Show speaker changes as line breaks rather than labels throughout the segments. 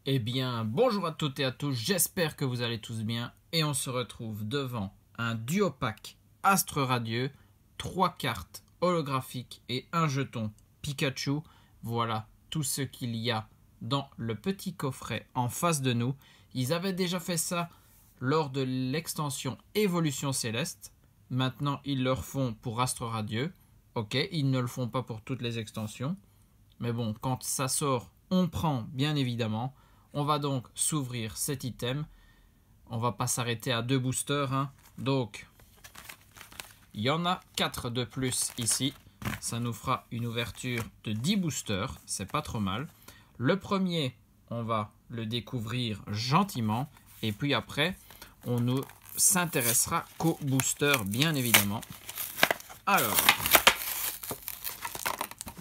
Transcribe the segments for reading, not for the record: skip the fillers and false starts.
Eh bien, bonjour à toutes et à tous, j'espère que vous allez tous bien et on se retrouve devant un duo pack Astre Radieux, 3 cartes holographiques et un jeton Pikachu. Voilà tout ce qu'il y a dans le petit coffret en face de nous. Ils avaient déjà fait ça lors de l'extension Évolution Céleste. Maintenant, ils le refont pour Astre Radieux. Ok, ils ne le font pas pour toutes les extensions. Mais bon, quand ça sort, on prend bien évidemment. On va donc s'ouvrir cet item. On va pas s'arrêter à 2 boosters. Donc, il y en a 4 de plus ici. Ça nous fera une ouverture de 10 boosters. C'est pas trop mal. Le premier, on va le découvrir gentiment. Et puis après, on nous s'intéressera qu'aux boosters, bien évidemment. Alors,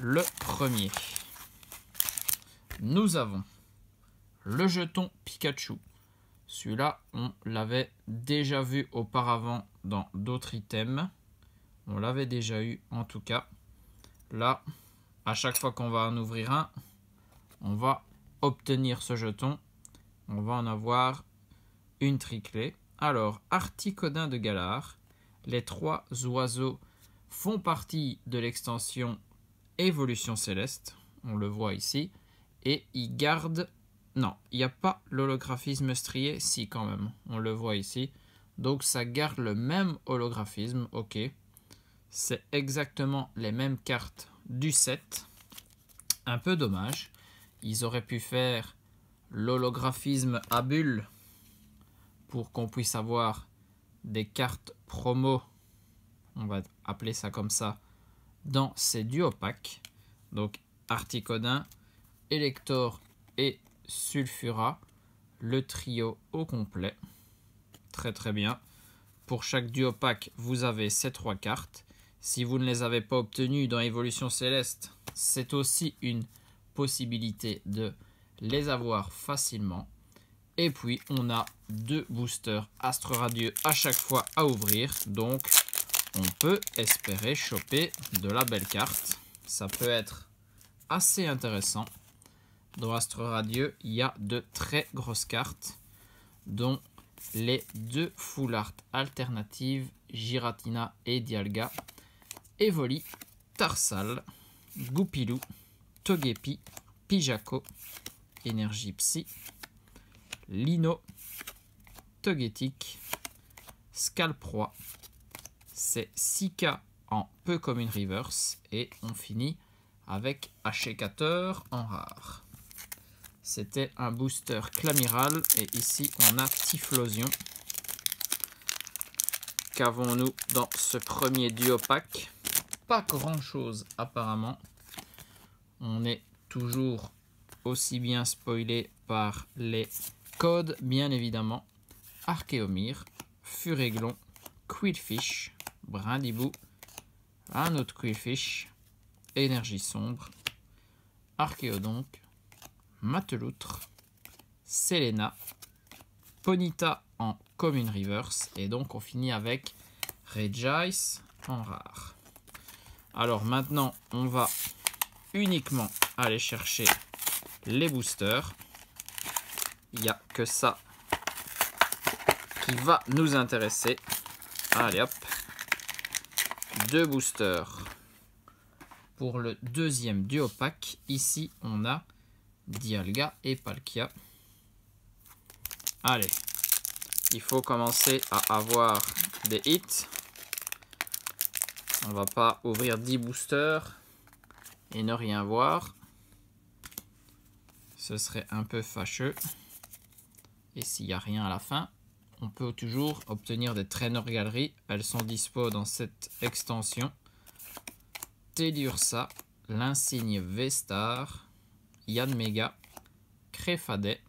le premier. Nous avons le jeton Pikachu. Celui-là, on l'avait déjà vu auparavant dans d'autres items. On l'avait déjà eu en tout cas. Là, à chaque fois qu'on va en ouvrir un, on va obtenir ce jeton. On va en avoir une triclée. Alors, Articodin de Galar. Les 3 oiseaux font partie de l'extension Évolution Céleste. On le voit ici. Et ils gardent... Non, il n'y a pas l'holographisme strié. Si, quand même. On le voit ici. Donc, ça garde le même holographisme. Ok. C'est exactement les mêmes cartes du set. Un peu dommage. Ils auraient pu faire l'holographisme à bulles pour qu'on puisse avoir des cartes promo. On va appeler ça comme ça. Dans ces duo packs. Donc, Articodin, Elector et Sulfura, le trio au complet. Très très bien. Pour chaque duo pack, vous avez ces 3 cartes. Si vous ne les avez pas obtenues dans Évolution Céleste, c'est aussi une possibilité de les avoir facilement. Et puis, on a 2 boosters Astre Radieux à chaque fois à ouvrir. Donc, on peut espérer choper de la belle carte. Ça peut être assez intéressant. Dans Astre Radieux, il y a de très grosses cartes, dont les 2 full art alternatives, Giratina et Dialga, Evoli, Tarsal, Goupilou, Togepi, Pijako, Énergie Psy, Lino, Togetic, Scalproie. C'est 6K en peu comme une reverse et on finit avec Achécateur en rare. C'était un booster Clamiral et ici on a Typhlosion. Qu'avons-nous dans ce premier duo pack? Pas grand chose apparemment. On est toujours aussi bien spoilé par les codes bien évidemment. Archéomir, Furéglon, Quillfish, Brindibou, un autre Quillfish, Énergie Sombre, Archéodonte, Mateloutre, Selena, Ponyta en Commune Reverse. Et donc on finit avec Regice en rare. Alors maintenant on va uniquement aller chercher les boosters. Il n'y a que ça qui va nous intéresser. Allez hop. 2 boosters. Pour le deuxième duo pack, ici on a Dialga et Palkia. Allez, il faut commencer à avoir des hits. On va pas ouvrir 10 boosters et ne rien voir. Ce serait un peu fâcheux. Et s'il n'y a rien à la fin, on peut toujours obtenir des traîneurs galeries. Elles sont dispo dans cette extension. Tedursa, l'insigne V-Star, Yanmega, Créfadet,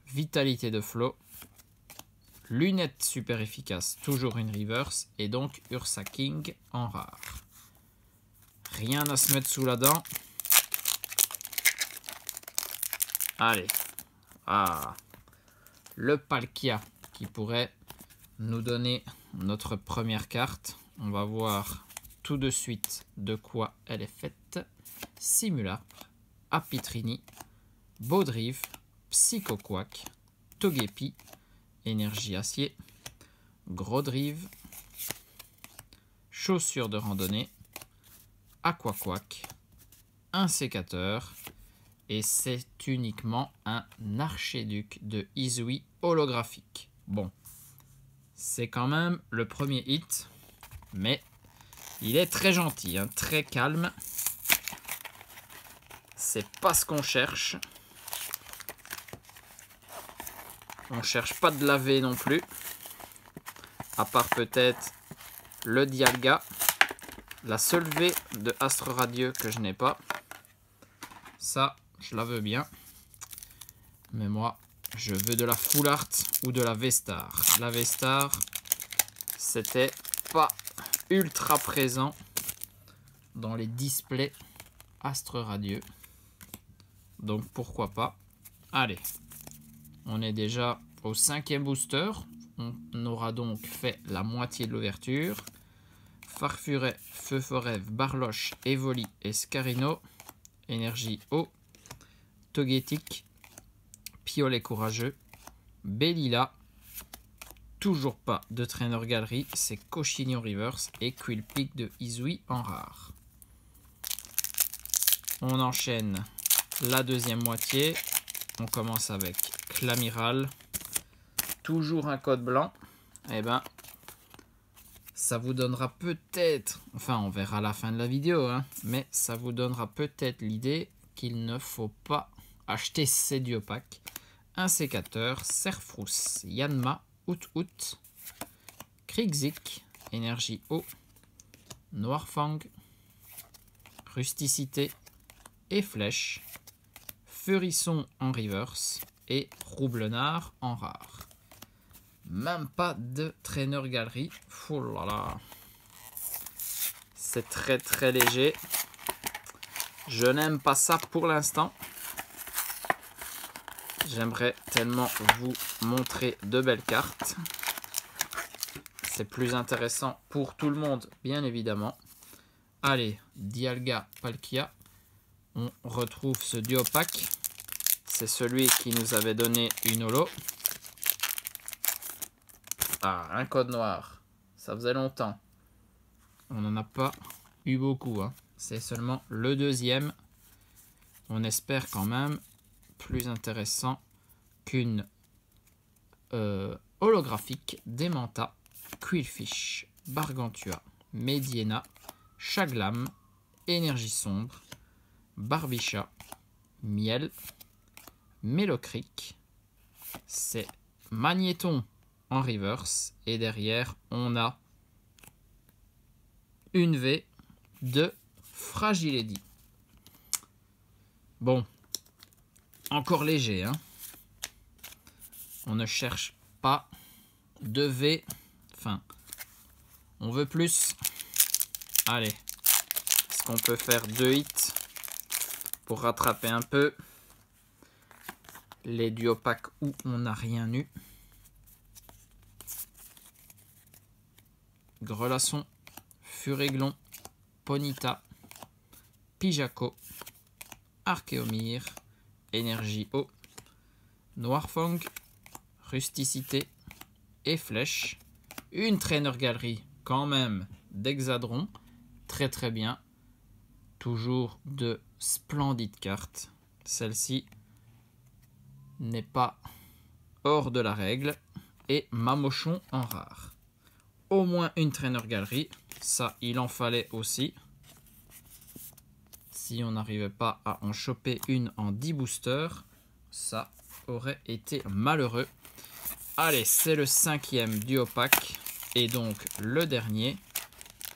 Vitalité de Flot, Lunettes super efficaces, toujours une reverse, et donc Ursa King en rare. Rien à se mettre sous la dent. Allez. Ah. Le Palkia qui pourrait nous donner notre première carte. On va voir tout de suite de quoi elle est faite. Simulacre, Apitrini, Baudrive, Psychoquack, Togepi, énergie acier, Gros Drive, chaussures de randonnée, Aquaquack, un sécateur, et c'est uniquement un archéduc de Izui holographique. Bon, c'est quand même le premier hit, mais il est très gentil, hein, très calme. C'est pas ce qu'on cherche. On cherche pas de laver non plus. À part peut-être le Dialga. La seule V de Astre Radieux que je n'ai pas. Ça, je la veux bien. Mais moi, je veux de la Full Art ou de la V-Star. La V-Star, c'était pas ultra présent dans les displays Astre Radieux. Donc pourquoi pas. Allez, on est déjà au 5e booster. On aura donc fait la moitié de l'ouverture. Farfuret, Feu Forève, Barloche, Evoli et Scarino. Énergie eau. Togetic, Piolet Courageux, Bellila. Toujours pas de Trainer Gallery. C'est Cochinio Reverse et Quillpick de Izui en rare. On enchaîne la deuxième moitié. On commence avec Clamiral. Toujours un code blanc. Eh ben, ça vous donnera peut-être, enfin on verra à la fin de la vidéo, hein, mais ça vous donnera peut-être l'idée qu'il ne faut pas acheter ces duopacks. Un sécateur, Serfrousse, Yanma, Out, Krigzik, énergie eau, Noirfang, Rusticité et Flèche, Furisson en reverse et Roublenard en rare. Même pas de Trainer Galerie. Oh là là. C'est très très léger. Je n'aime pas ça pour l'instant. J'aimerais tellement vous montrer de belles cartes. C'est plus intéressant pour tout le monde, bien évidemment. Allez, Dialga, Palkia. On retrouve ce duopack. C'est celui qui nous avait donné une holo. Ah, un code noir. Ça faisait longtemps. On n'en a pas eu beaucoup, hein. C'est seulement le deuxième. On espère quand même plus intéressant qu'une holographique Demanta, Quillfish, Bargantua, Mediena, Chaglam, Énergie Sombre, Barbicha, Miel, Mélocric. C'est Magnéton en reverse. Et derrière, on a une V de Fragiledy. Bon, encore léger, hein. On ne cherche pas de V. Enfin, on veut plus. Allez, est-ce qu'on peut faire 2 hits pour rattraper un peu les duopacks où on n'a rien eu? Grelasson, Furéglon, Ponyta, Pijaco, Archéomir, Énergie eau, Noirfang, Rusticité et Flèche. Une Trainer Galerie quand même d'Hexadron. Très très bien. Toujours de splendides cartes. Celle-ci n'est pas hors de la règle. Et Mamochon en rare. Au moins une Trainer Galerie. Ça, il en fallait aussi. Si on n'arrivait pas à en choper une en 10 boosters, ça aurait été malheureux. Allez, c'est le 5e duopack. Et donc le dernier,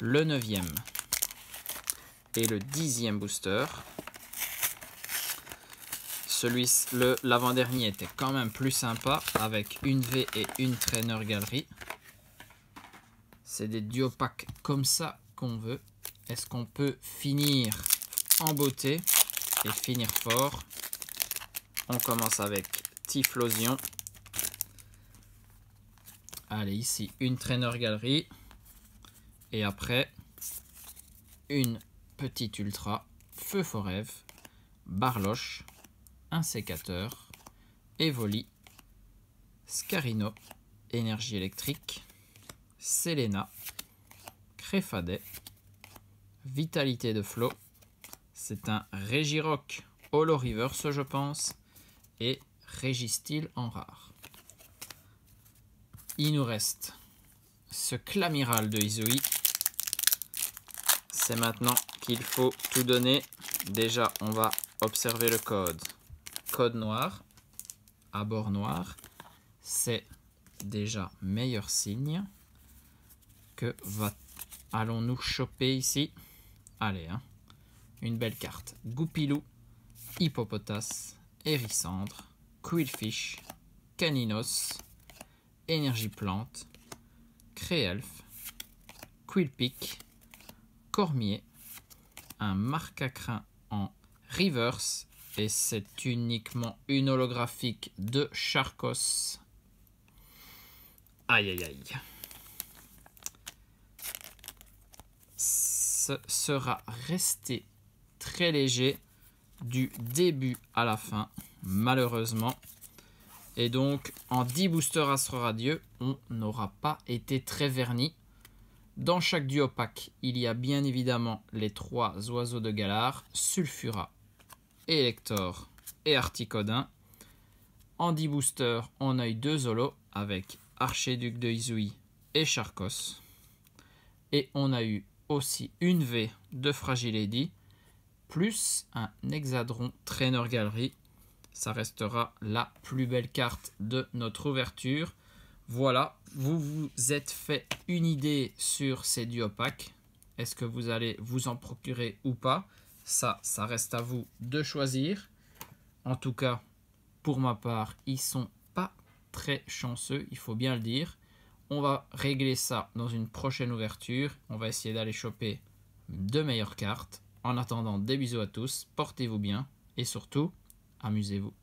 le 9e. Et le 10e booster. L'avant-dernier était quand même plus sympa avec une V et une Trainer Galerie. C'est des duopacks comme ça qu'on veut. Est-ce qu'on peut finir en beauté et finir fort? On commence avec Typhlosion. Allez, ici, une Trainer Galerie. Et après, une petite Ultra, Feu Forève, Barloche, un sécateur, Evoli, Scarino, Énergie électrique, Selena, Créfadet, Vitalité de Flow, c'est un Regirock Holo Reverse je pense, et Registyle en rare. Il nous reste ce Clamiral de Izui. C'est maintenant qu'il faut tout donner. Déjà, on va observer le code. Code noir, à bord noir, c'est déjà meilleur signe. Que allons-nous choper ici? Allez, hein, une belle carte. Goupilou, Hippopotas, Hérissandre, Quillfish, Caninos, Énergie Plante, Créelf, Quillpick, Cormier, un Marcacrin en reverse et c'est uniquement une holographique de Charcos. Aïe aïe aïe. Ce sera resté très léger du début à la fin, malheureusement. Et donc, en 10 boosters Astro Radieux, on n'aura pas été très verni. Dans chaque duo pack, il y a bien évidemment les 3 oiseaux de Galar, Sulfura, Elector et Articodin. En 10 boosters, on a eu 2 holos avec Archiduc de Izui et Charcos. Et on a eu aussi une V de Fragile Eddy, plus un Hexadron Trainer Gallery. Ça restera la plus belle carte de notre ouverture. Voilà, vous vous êtes fait une idée sur ces duo packs. Est-ce que vous allez vous en procurer ou pas? Ça reste à vous de choisir. En tout cas, pour ma part, ils sont pas très chanceux, il faut bien le dire. On va régler ça dans une prochaine ouverture. On va essayer d'aller choper de meilleures cartes. En attendant, des bisous à tous, portez-vous bien et surtout, amusez-vous.